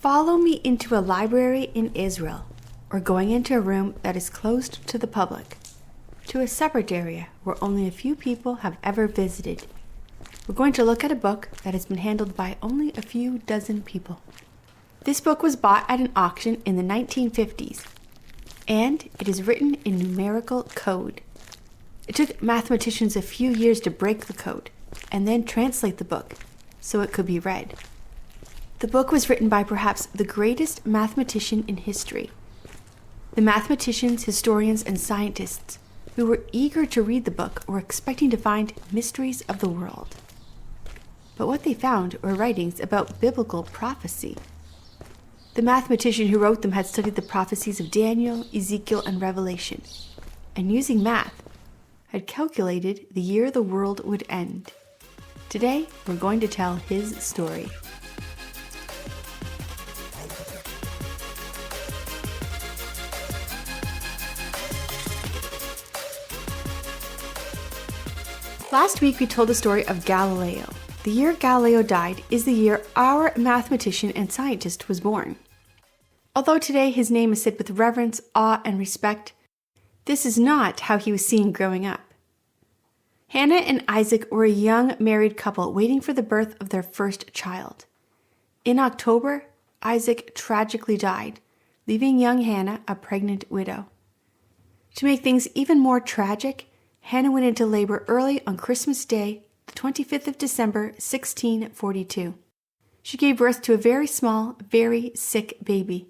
Follow me into a library in Israel, or going into a room that is closed to the public, to a separate area where only a few people have ever visited. We're going to look at a book that has been handled by only a few dozen people. This book was bought at an auction in the 1950s, and it is written in numerical code. It took mathematicians a few years to break the code and then translate the book so it could be read. The book was written by perhaps the greatest mathematician in history. The mathematicians, historians, and scientists who were eager to read the book were expecting to find mysteries of the world. But what they found were writings about biblical prophecy. The mathematician who wrote them had studied the prophecies of Daniel, Ezekiel, and Revelation, and using math, had calculated the year the world would end. Today, we're going to tell his story. Last week we told the story of Galileo. The year Galileo died is the year our mathematician and scientist was born. Although today his name is said with reverence, awe, and respect, this is not how he was seen growing up. Hannah and Isaac were a young married couple waiting for the birth of their first child. In October, Isaac tragically died, leaving young Hannah a pregnant widow. To make things even more tragic, Hannah went into labor early on Christmas Day, the 25th of December, 1642. She gave birth to a very small, very sick baby.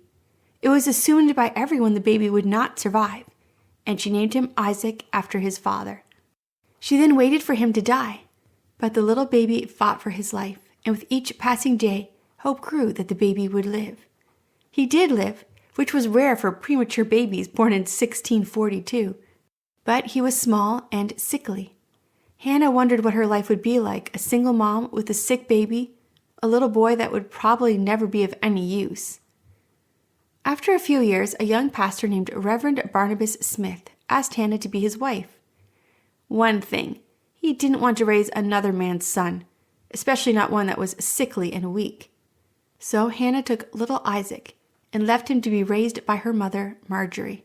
It was assumed by everyone the baby would not survive, and she named him Isaac after his father. She then waited for him to die, but the little baby fought for his life, and with each passing day, hope grew that the baby would live. He did live, which was rare for premature babies born in 1642. But he was small and sickly. Hannah wondered what her life would be like, a single mom with a sick baby, a little boy that would probably never be of any use. After a few years, a young pastor named Reverend Barnabas Smith asked Hannah to be his wife. One thing, he didn't want to raise another man's son, especially not one that was sickly and weak. So Hannah took little Isaac and left him to be raised by her mother, Marjorie.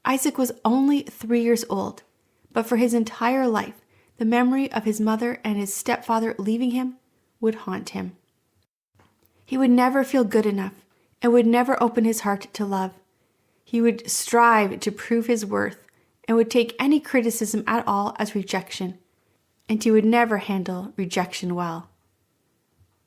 Isaac was only 3 years old, but for his entire life, the memory of his mother and his stepfather leaving him would haunt him. He would never feel good enough and would never open his heart to love. He would strive to prove his worth and would take any criticism at all as rejection, and he would never handle rejection well.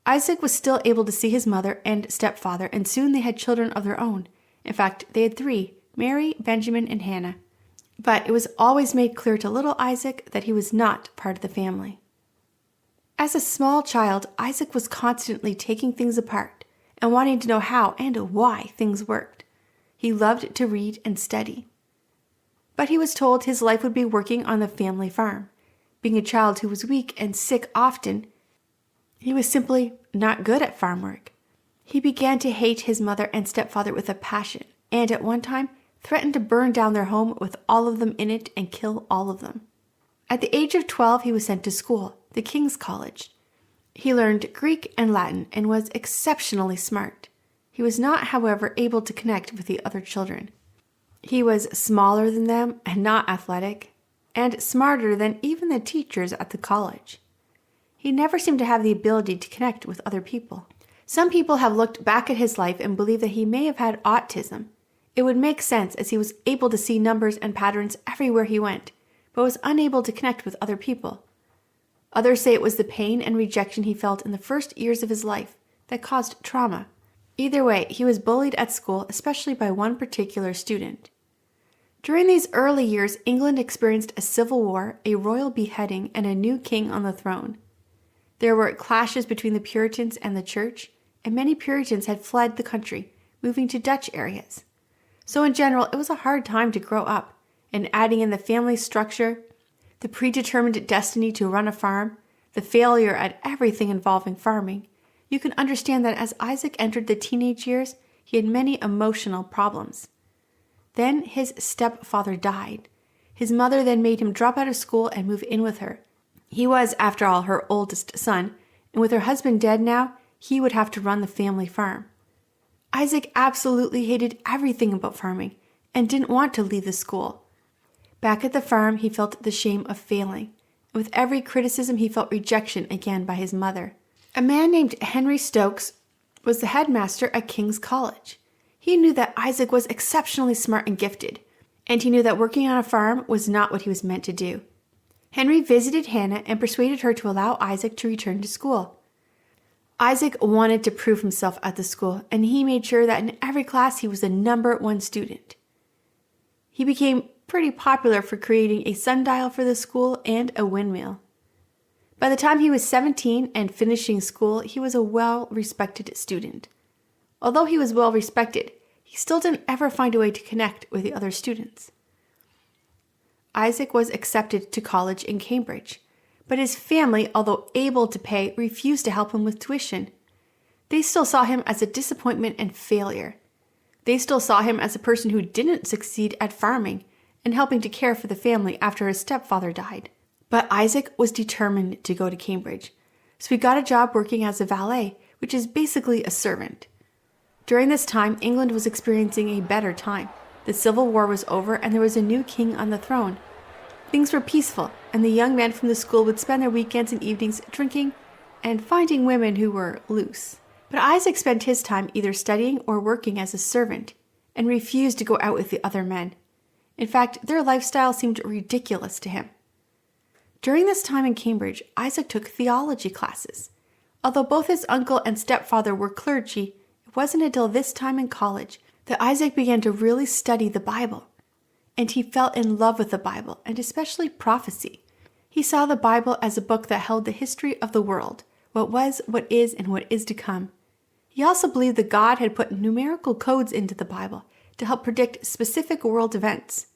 Isaac was still able to see his mother and stepfather, and soon they had children of their own. In fact, they had 3. Mary, Benjamin, and Hannah. But it was always made clear to little Isaac that he was not part of the family. As a small child, Isaac was constantly taking things apart and wanting to know how and why things worked. He loved to read and study. But he was told his life would be working on the family farm. Being a child who was weak and sick often, he was simply not good at farm work. He began to hate his mother and stepfather with a passion, and at one time threatened to burn down their home with all of them in it and kill all of them. At the age of 12, he was sent to school, the King's College. He learned Greek and Latin and was exceptionally smart. He was not, however, able to connect with the other children. He was smaller than them and not athletic, and smarter than even the teachers at the college. He never seemed to have the ability to connect with other people. Some people have looked back at his life and believe that he may have had autism. It would make sense as he was able to see numbers and patterns everywhere he went, but was unable to connect with other people. Others say it was the pain and rejection he felt in the first years of his life that caused trauma. Either way, he was bullied at school, especially by one particular student. During these early years, England experienced a civil war, a royal beheading, and a new king on the throne. There were clashes between the Puritans and the church, and many Puritans had fled the country, moving to Dutch areas. So in general, it was a hard time to grow up, and adding in the family structure, the predetermined destiny to run a farm, the failure at everything involving farming, you can understand that as Isaac entered the teenage years, he had many emotional problems. Then his stepfather died. His mother then made him drop out of school and move in with her. He was, after all, her oldest son, and with her husband dead now, he would have to run the family farm. Isaac absolutely hated everything about farming and didn't want to leave the school. Back at the farm, he felt the shame of failing. And with every criticism, he felt rejection again by his mother. A man named Henry Stokes was the headmaster at King's College. He knew that Isaac was exceptionally smart and gifted, and he knew that working on a farm was not what he was meant to do. Henry visited Hannah and persuaded her to allow Isaac to return to school. Isaac wanted to prove himself at the school, and he made sure that in every class he was the #1 student. He became pretty popular for creating a sundial for the school and a windmill. By the time he was 17 and finishing school, he was a well-respected student. Although he was well-respected, he still didn't ever find a way to connect with the other students. Isaac was accepted to college in Cambridge, but his family, although able to pay, refused to help him with tuition. They still saw him as a disappointment and failure. They still saw him as a person who didn't succeed at farming and helping to care for the family after his stepfather died. But Isaac was determined to go to Cambridge, so he got a job working as a valet, which is basically a servant. During this time, England was experiencing a better time. The Civil War was over and there was a new king on the throne. Things were peaceful, and the young men from the school would spend their weekends and evenings drinking and finding women who were loose. But Isaac spent his time either studying or working as a servant and refused to go out with the other men. In fact, their lifestyle seemed ridiculous to him. During this time in Cambridge, Isaac took theology classes. Although both his uncle and stepfather were clergy, it wasn't until this time in college that Isaac began to really study the Bible. And he fell in love with the Bible, and especially prophecy. He saw the Bible as a book that held the history of the world, what was, what is, and what is to come. He also believed that God had put numerical codes into the Bible to help predict specific world events.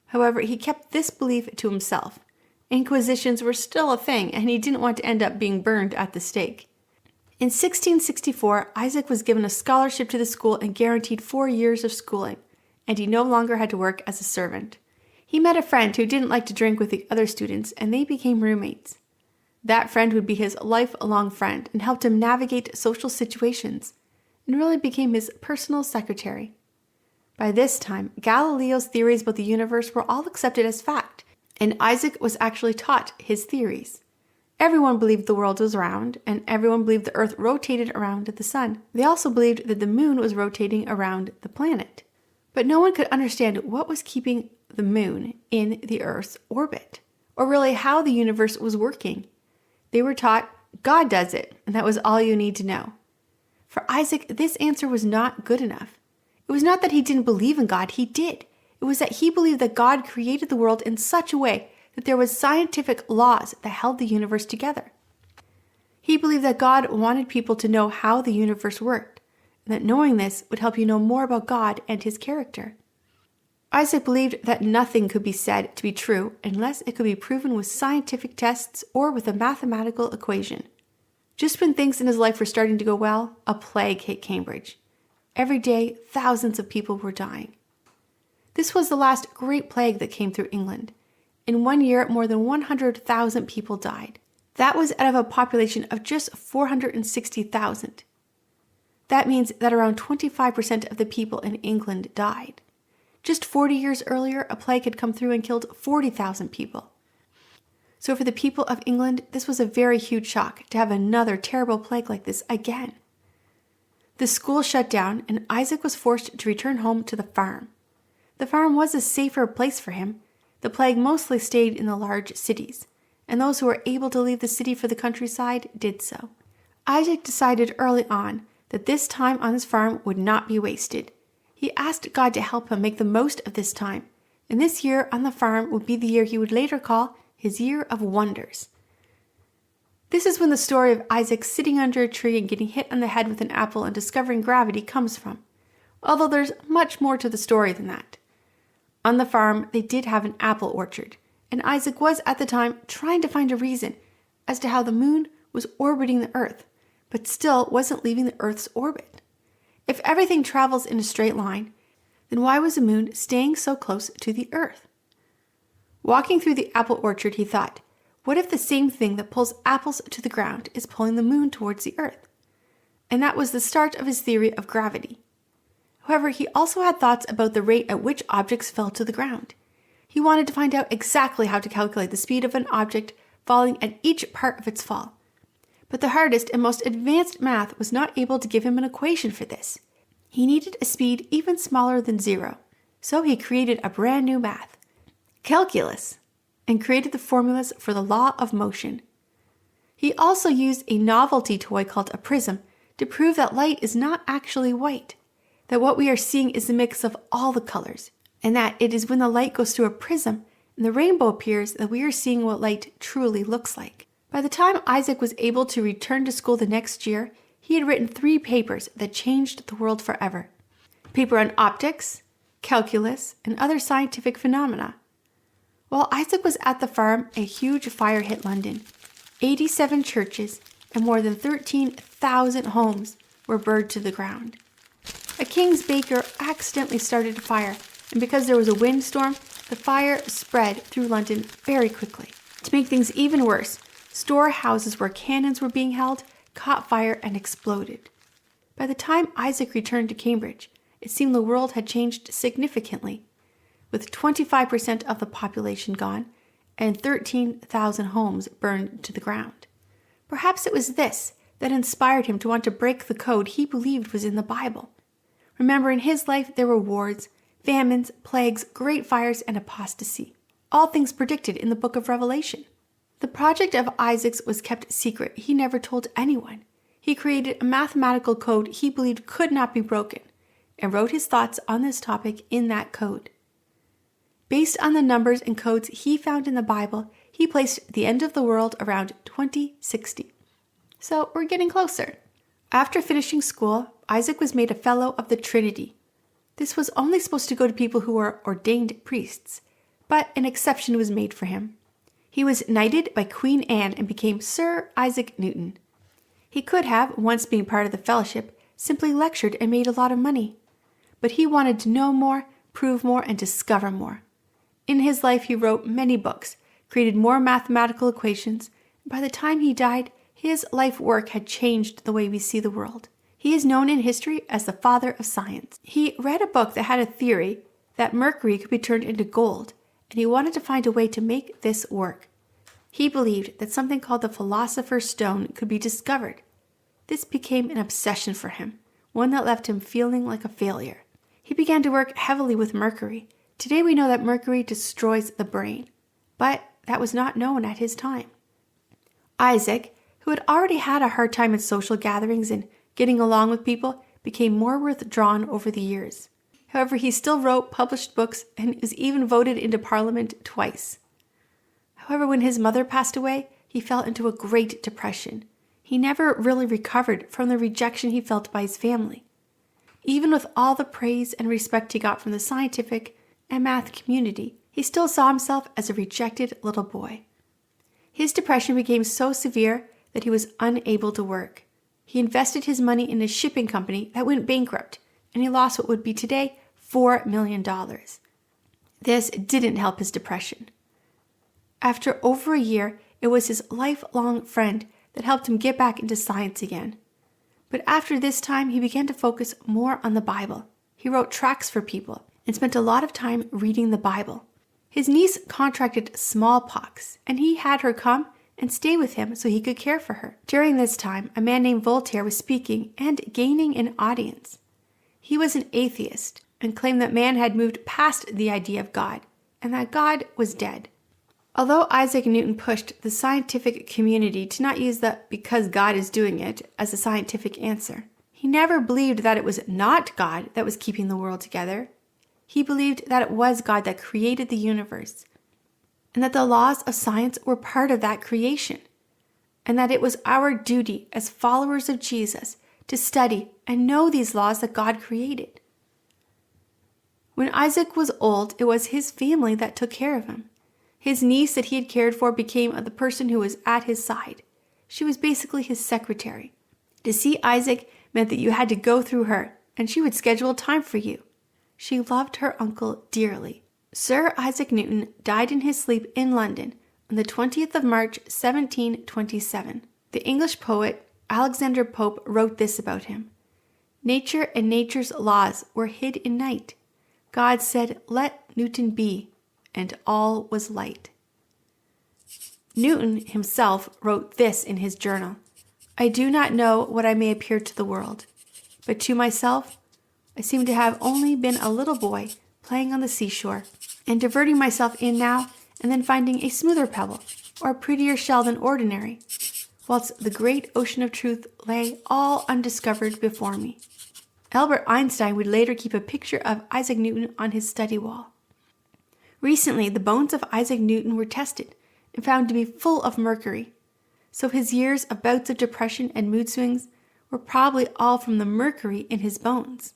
However, he kept this belief to himself. Inquisitions were still a thing, and he didn't want to end up being burned at the stake. In 1664, Isaac was given a scholarship to the school and guaranteed 4 years of schooling, and he no longer had to work as a servant. He met a friend who didn't like to drink with the other students, and they became roommates. That friend would be his lifelong friend and helped him navigate social situations, and really became his personal secretary. By this time, Galileo's theories about the universe were all accepted as fact, and Isaac was actually taught his theories. Everyone believed the world was round, and everyone believed the earth rotated around the sun. They also believed that the moon was rotating around the planet. But no one could understand what was keeping the moon in the earth's orbit, or really how the universe was working. They were taught, God does it, and that was all you need to know. For Isaac, this answer was not good enough. It was not that he didn't believe in God, he did. It was that he believed that God created the world in such a way that there was scientific laws that held the universe together. He believed that God wanted people to know how the universe worked, and that knowing this would help you know more about God and his character. Isaac believed that nothing could be said to be true unless it could be proven with scientific tests or with a mathematical equation. Just when things in his life were starting to go well, a plague hit Cambridge. Every day, thousands of people were dying. This was the last great plague that came through England. In 1 year, more than 100,000 people died. That was out of a population of just 460,000. That means that around 25% of the people in England died. Just 40 years earlier, a plague had come through and killed 40,000 people. So for the people of England, this was a very huge shock to have another terrible plague like this again. The school shut down, and Isaac was forced to return home to the farm. The farm was a safer place for him. The plague mostly stayed in the large cities, and those who were able to leave the city for the countryside did so. Isaac decided early on that this time on his farm would not be wasted. He asked God to help him make the most of this time, and this year on the farm would be the year he would later call his year of wonders. This is when the story of Isaac sitting under a tree and getting hit on the head with an apple and discovering gravity comes from, although there's much more to the story than that. On the farm, they did have an apple orchard, and Isaac was at the time trying to find a reason as to how the moon was orbiting the earth, but still wasn't leaving the earth's orbit. If everything travels in a straight line, then why was the moon staying so close to the earth? Walking through the apple orchard, he thought, what if the same thing that pulls apples to the ground is pulling the moon towards the earth? and that was the start of his theory of gravity. However, he also had thoughts about the rate at which objects fell to the ground. He wanted to find out exactly how to calculate the speed of an object falling at each part of its fall. But the hardest and most advanced math was not able to give him an equation for this. He needed a speed even smaller than zero, so he created a brand new math, calculus, and created the formulas for the law of motion. He also used a novelty toy called a prism to prove that light is not actually white, that what we are seeing is a mix of all the colors, and that it is when the light goes through a prism and the rainbow appears that we are seeing what light truly looks like. By the time Isaac was able to return to school the next year, he had written 3 papers that changed the world forever. A paper on optics, calculus, and other scientific phenomena. While Isaac was at the farm, a huge fire hit London. 87 churches and more than 13,000 homes were burned to the ground. A king's baker accidentally started a fire, and because there was a windstorm, the fire spread through London very quickly. To make things even worse, storehouses where cannons were being held caught fire and exploded. By the time Isaac returned to Cambridge, it seemed the world had changed significantly, with 25% of the population gone and 13,000 homes burned to the ground. Perhaps it was this that inspired him to want to break the code he believed was in the Bible. Remember, in his life there were wars, famines, plagues, great fires, and apostasy, all things predicted in the book of Revelation. The project of Isaac's was kept secret. He never told anyone. He created a mathematical code he believed could not be broken, and wrote his thoughts on this topic in that code. Based on the numbers and codes he found in the Bible, he placed the end of the world around 2060. So we're getting closer. After finishing school, Isaac was made a Fellow of the Trinity. This was only supposed to go to people who were ordained priests, but an exception was made for him. He was knighted by Queen Anne and became Sir Isaac Newton. He could have, once being part of the fellowship, simply lectured and made a lot of money. But he wanted to know more, prove more, and discover more. In his life, he wrote many books, created more mathematical equations, and by the time he died, his life work had changed the way we see the world. He is known in history as the father of science. He read a book that had a theory that mercury could be turned into gold, and he wanted to find a way to make this work. He believed that something called the Philosopher's Stone could be discovered. This became an obsession for him, one that left him feeling like a failure. He began to work heavily with mercury. Today we know that mercury destroys the brain, but that was not known at his time. Isaac, who had already had a hard time in social gatherings and getting along with people, became more withdrawn over the years. However, he still wrote, published books, and was even voted into Parliament twice. However, when his mother passed away, he fell into a great depression. He never really recovered from the rejection he felt by his family. Even with all the praise and respect he got from the scientific and math community, he still saw himself as a rejected little boy. His depression became so severe that he was unable to work. He invested his money in a shipping company that went bankrupt, and he lost what would be today $4 million. This didn't help his depression. After over a year, it was his lifelong friend that helped him get back into science again. But after this time, he began to focus more on the Bible. He wrote tracts for people and spent a lot of time reading the Bible. His niece contracted smallpox, and he had her come and stay with him so he could care for her. During this time, a man named Voltaire was speaking and gaining an audience. He was an atheist and claimed that man had moved past the idea of God and that God was dead. Although Isaac Newton pushed the scientific community to not use the "because God is doing it" as a scientific answer, he never believed that it was not God that was keeping the world together. He believed that it was God that created the universe, and that the laws of science were part of that creation, and that it was our duty as followers of Jesus to study and know these laws that God created. When Isaac was old, it was his family that took care of him. His niece that he had cared for became the person who was at his side. She was basically his secretary. To see Isaac meant that you had to go through her, and she would schedule time for you. She loved her uncle dearly. Sir Isaac Newton died in his sleep in London on the 20th of March, 1727. The English poet Alexander Pope wrote this about him. Nature and nature's laws were hid in night. God said, "Let Newton be," and all was light. Newton himself wrote this in his journal. "I do not know what I may appear to the world, but to myself I seem to have only been a little boy playing on the seashore and diverting myself in now and then finding a smoother pebble or a prettier shell than ordinary, whilst the great ocean of truth lay all undiscovered before me." Albert Einstein would later keep a picture of Isaac Newton on his study wall. Recently, the bones of Isaac Newton were tested and found to be full of mercury, so his years of bouts of depression and mood swings were probably all from the mercury in his bones.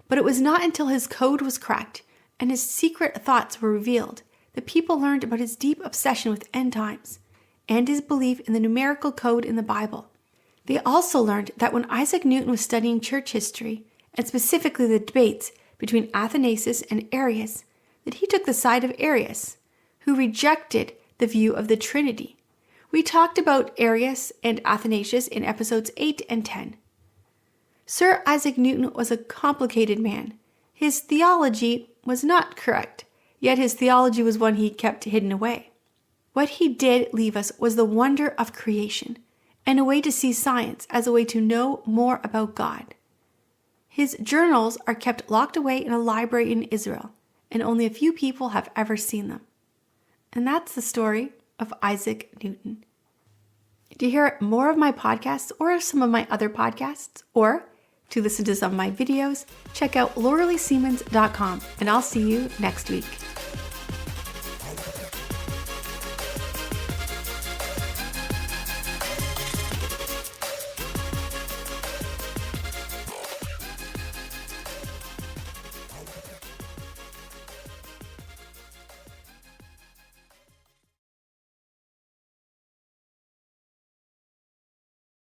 But it was not until his code was cracked and his secret thoughts were revealed that people learned about his deep obsession with end times and his belief in the numerical code in the Bible. They also learned that when Isaac Newton was studying church history, and specifically the debates between Athanasius and Arius, that he took the side of Arius, who rejected the view of the Trinity. We talked about Arius and Athanasius in episodes 8 and 10. Sir Isaac Newton was a complicated man. His theology was not correct, yet his theology was one he kept hidden away. What he did leave us was the wonder of creation, and a way to see science as a way to know more about God. His journals are kept locked away in a library in Israel, and only a few people have ever seen them. And that's the story of Isaac Newton. To hear more of my podcasts or some of my other podcasts, or to listen to some of my videos, check out lauraleesiemens.com, and I'll see you next week.